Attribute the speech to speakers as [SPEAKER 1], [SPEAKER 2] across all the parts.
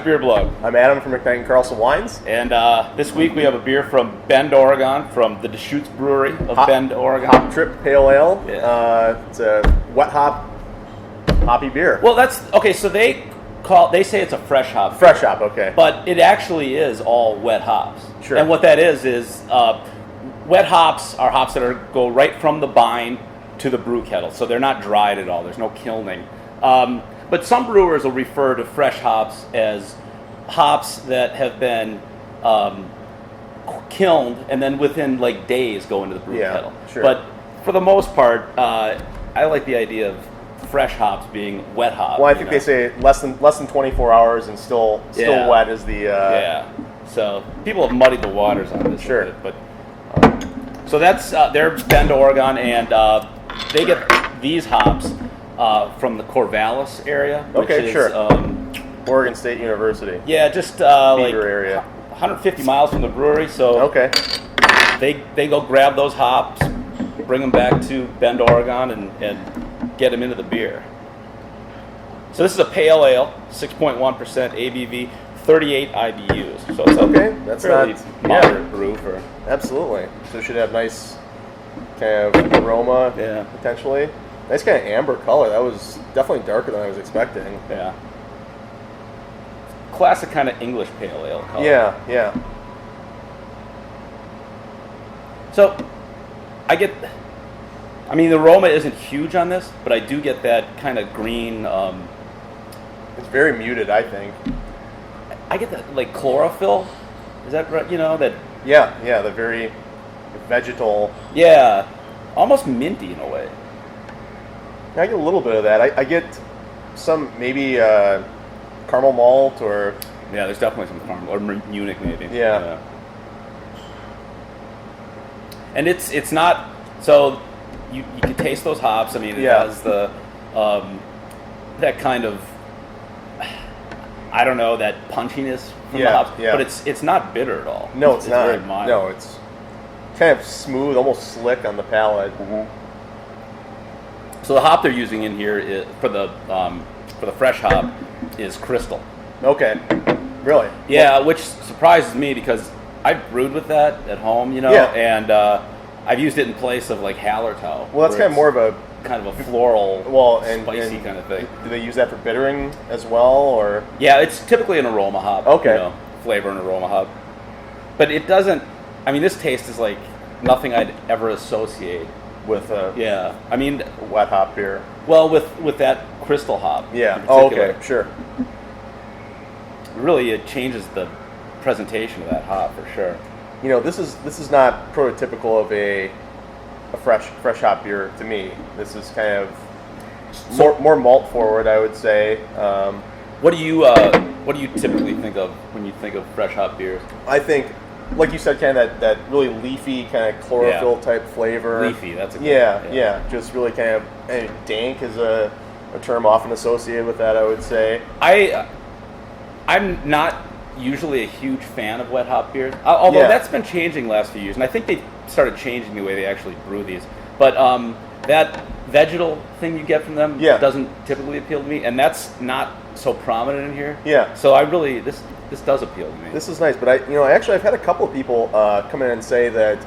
[SPEAKER 1] Beer Blog.
[SPEAKER 2] I'm Adam from McKnight & Carlson Wines.
[SPEAKER 1] And this week we have a beer from Bend, Oregon, from the Deschutes Brewery of Bend, Oregon.
[SPEAKER 2] Hop Trip Pale Ale.
[SPEAKER 1] Yeah.
[SPEAKER 2] It's a wet hoppy beer.
[SPEAKER 1] Well, that's okay. So they say it's a fresh hop.
[SPEAKER 2] Fresh hop, okay.
[SPEAKER 1] But it actually is all wet hops.
[SPEAKER 2] Sure.
[SPEAKER 1] And what that is wet hops are hops that go right from the vine to the brew kettle. So they're not dried at all. There's no kilning. But some brewers will refer to fresh hops as hops that have been kilned and then within like days go into the brew kettle.
[SPEAKER 2] Sure.
[SPEAKER 1] But for the most part, I like the idea of fresh hops being wet hops.
[SPEAKER 2] Well, I think they say less than 24 hours and still wet is the.
[SPEAKER 1] Yeah. So people have muddied the waters on this.
[SPEAKER 2] Sure.
[SPEAKER 1] A bit, but so that's they're Bend, Oregon, and they get these hops from the Corvallis area, which is
[SPEAKER 2] Oregon State University.
[SPEAKER 1] Yeah, just like
[SPEAKER 2] area.
[SPEAKER 1] 150 miles from the brewery. So
[SPEAKER 2] okay,
[SPEAKER 1] they go grab those hops, bring them back to Bend, Oregon, and get them into the beer. So this is a pale ale, 6.1% ABV, 38 IBUs. So it's
[SPEAKER 2] that's
[SPEAKER 1] fairly
[SPEAKER 2] not
[SPEAKER 1] moderate brew for.
[SPEAKER 2] Absolutely. So it should have nice kind of aroma, potentially. Nice kind of amber color. That was definitely darker than I was expecting.
[SPEAKER 1] Yeah. Classic kind of English pale ale color.
[SPEAKER 2] Yeah.
[SPEAKER 1] So, the aroma isn't huge on this, but I do get that kind of green.
[SPEAKER 2] It's very muted, I think.
[SPEAKER 1] I get that like chlorophyll. Is that right? You know that.
[SPEAKER 2] Yeah, the very vegetal.
[SPEAKER 1] Yeah, almost minty in a way.
[SPEAKER 2] I get a little bit of that. I get some maybe caramel malt or.
[SPEAKER 1] Yeah, there's definitely some caramel or Munich maybe.
[SPEAKER 2] Yeah.
[SPEAKER 1] And it's not so you can taste those hops. I mean, it has the that kind of I don't know that punchiness from the hops, but it's not bitter at all.
[SPEAKER 2] No, it's not.
[SPEAKER 1] Very mild.
[SPEAKER 2] No, it's kind of smooth, almost slick on the palate.
[SPEAKER 1] Mm-hmm. So the hop they're using in here for the fresh hop is Crystal.
[SPEAKER 2] Okay, really?
[SPEAKER 1] Yeah, which surprises me because I brewed with that at home, and I've used it in place of like Hallertau.
[SPEAKER 2] Well, that's kind of more of a
[SPEAKER 1] floral, spicy kind of thing.
[SPEAKER 2] Do they use that for bittering as well, or?
[SPEAKER 1] Yeah, it's typically an aroma hop.
[SPEAKER 2] Okay.
[SPEAKER 1] Flavor and aroma hop, but it doesn't. I mean, this taste is like nothing I'd ever associate
[SPEAKER 2] with wet hop beer.
[SPEAKER 1] Well, with that Crystal hop.
[SPEAKER 2] Yeah. Oh, okay. Sure.
[SPEAKER 1] Really, it changes the presentation of that hop for sure.
[SPEAKER 2] This is not prototypical of a fresh hop beer to me. This is kind of more malt forward, I would say.
[SPEAKER 1] What do you typically think of when you think of fresh hop beers?
[SPEAKER 2] I think, like you said, kind of that really leafy kind of chlorophyll type flavor.
[SPEAKER 1] Leafy, that's a good
[SPEAKER 2] yeah. Just really kind of, and dank is a term often associated with that, I would say.
[SPEAKER 1] I'm not usually a huge fan of wet hop beers, although that's been changing the last few years, and I think they started changing the way they actually brew these. But that vegetal thing you get from them doesn't typically appeal to me, and that's not so prominent in here.
[SPEAKER 2] Yeah.
[SPEAKER 1] So I really this does appeal to me.
[SPEAKER 2] This is nice, but I've had a couple of people come in and say that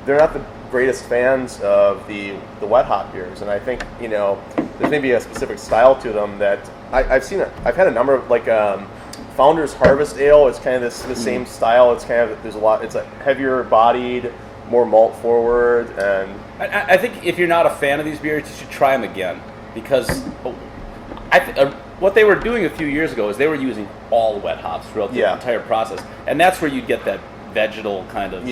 [SPEAKER 2] they're not the greatest fans of the wet hop beers, and I think there's maybe a specific style to them that I've had a number of like. Founder's Harvest Ale is kind of the same style. It's kind of it's a heavier bodied, more malt forward, and
[SPEAKER 1] I think if you're not a fan of these beers, you should try them again because what they were doing a few years ago is they were using all wet hops throughout the entire process, and that's where you'd get that vegetal kind of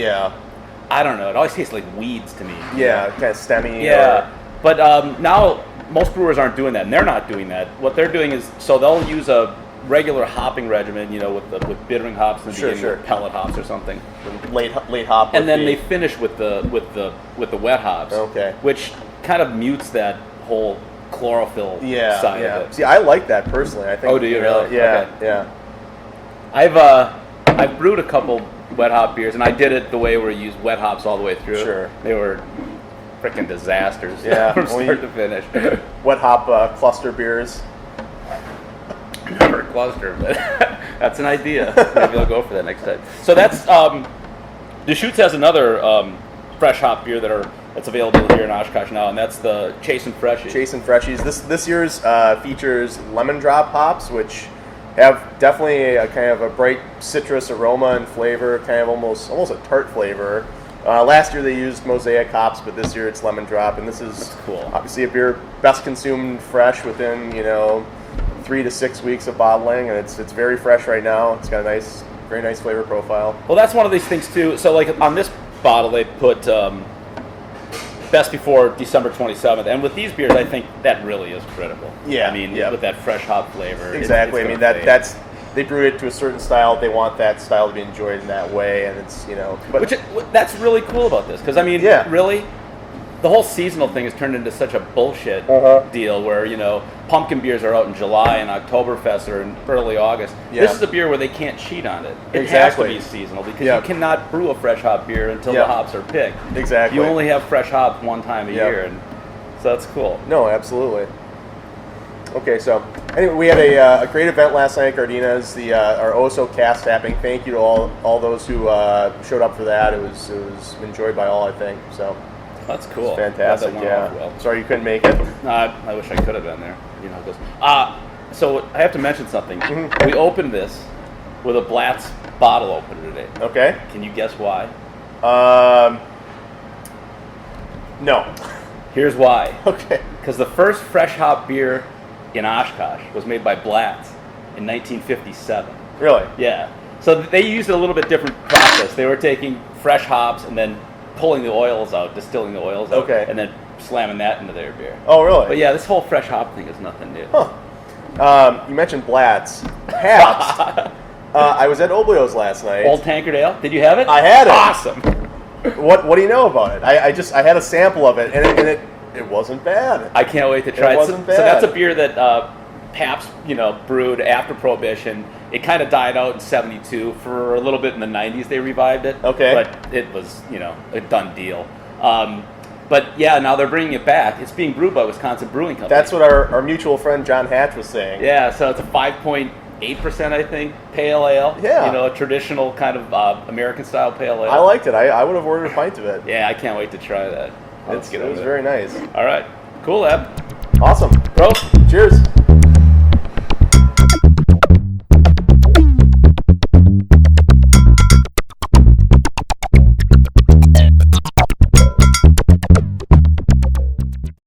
[SPEAKER 1] I don't know. It always tastes like weeds to me.
[SPEAKER 2] Yeah, kind of stemmy.
[SPEAKER 1] Yeah, but now most brewers aren't doing that, and they're not doing that. What they're doing is they'll use a regular hopping regimen, with bittering hops and with pellet hops or something.
[SPEAKER 2] Late hop,
[SPEAKER 1] and then they finish with the wet hops.
[SPEAKER 2] Okay.
[SPEAKER 1] Which kind of mutes that whole chlorophyll side of it.
[SPEAKER 2] See, I like that personally. I think.
[SPEAKER 1] Oh, do you really?
[SPEAKER 2] Yeah,
[SPEAKER 1] okay.
[SPEAKER 2] Yeah.
[SPEAKER 1] I've brewed a couple wet hop beers, and I did it the way where you use wet hops all the way through.
[SPEAKER 2] Sure.
[SPEAKER 1] They were freaking disasters.
[SPEAKER 2] Yeah.
[SPEAKER 1] From start to finish.
[SPEAKER 2] Wet hop cluster beers.
[SPEAKER 1] Never cluster, but That's an idea. Maybe I'll go for that next time. So that's Deschutes has another fresh hop beer that's available here in Oshkosh now, and that's the Chase and Freshies.
[SPEAKER 2] Chase and Freshies. This year's features lemon drop hops, which have definitely a kind of a bright citrus aroma and flavor, kind of almost a tart flavor. Last year they used mosaic hops, but this year it's lemon drop, and this is
[SPEAKER 1] cool.
[SPEAKER 2] Obviously a beer best consumed fresh within 3 to 6 weeks of bottling, and it's very fresh right now. It's got a very nice flavor profile.
[SPEAKER 1] Well, that's one of these things too. So like on this bottle they put best before December 27th, and with these beers I think that really is critical.
[SPEAKER 2] Yeah,
[SPEAKER 1] I mean, with that fresh hop flavor.
[SPEAKER 2] Exactly. I mean that's they brew it to a certain style. They want that style to be enjoyed in that way, and it's But
[SPEAKER 1] that's really cool about this, because I mean, really, the whole seasonal thing has turned into such a bullshit deal where pumpkin beers are out in July and Oktoberfest or in early August. Yeah. This is a beer where they can't cheat on it. It has to be seasonal, because you cannot brew a fresh hop beer until the hops are picked.
[SPEAKER 2] Exactly.
[SPEAKER 1] You only have fresh hops one time a year, and so that's cool.
[SPEAKER 2] No, absolutely. Okay, so anyway, we had a great event last night at Gardina's, our Oso cast tapping. Thank you to all those who showed up for that. It was enjoyed by all, I think. So
[SPEAKER 1] that's cool.
[SPEAKER 2] Fantastic. Well. Sorry you couldn't make it.
[SPEAKER 1] I wish I could have been there. You know how it goes. So I have to mention something. Mm-hmm. We opened this with a Blatz bottle opener today.
[SPEAKER 2] Okay.
[SPEAKER 1] Can you guess why?
[SPEAKER 2] No.
[SPEAKER 1] Here's why.
[SPEAKER 2] Okay.
[SPEAKER 1] Because the first fresh hop beer in Oshkosh was made by Blatz in 1957.
[SPEAKER 2] Really?
[SPEAKER 1] Yeah. So they used a little bit different process. They were taking fresh hops and then pulling the oils out, distilling the oils out, and then slamming that into their beer.
[SPEAKER 2] Oh, really?
[SPEAKER 1] But yeah, this whole fresh hop thing is nothing new.
[SPEAKER 2] Huh. You mentioned Blatz. Pabst. I was at Oblio's last night.
[SPEAKER 1] Old Tankard Ale? Did you have it?
[SPEAKER 2] I had it.
[SPEAKER 1] Awesome.
[SPEAKER 2] What do you know about it? I had a sample of it, and it wasn't bad.
[SPEAKER 1] I can't wait to try it.
[SPEAKER 2] It wasn't bad.
[SPEAKER 1] So that's a beer that Pabst, brewed after Prohibition. It kind of died out in '72. For a little bit in the '90s, they revived it.
[SPEAKER 2] Okay.
[SPEAKER 1] But it was, a done deal. But yeah, now they're bringing it back. It's being brewed by Wisconsin Brewing Company.
[SPEAKER 2] That's what our mutual friend John Hatch was saying.
[SPEAKER 1] Yeah, so it's a 5.8%, I think, pale ale.
[SPEAKER 2] Yeah.
[SPEAKER 1] A traditional kind of American-style pale ale.
[SPEAKER 2] I liked it. I would have ordered a pint of it.
[SPEAKER 1] Yeah, I can't wait to try that.
[SPEAKER 2] It was very nice.
[SPEAKER 1] All right. Cool, Ab.
[SPEAKER 2] Awesome.
[SPEAKER 1] Prost.
[SPEAKER 2] Cheers.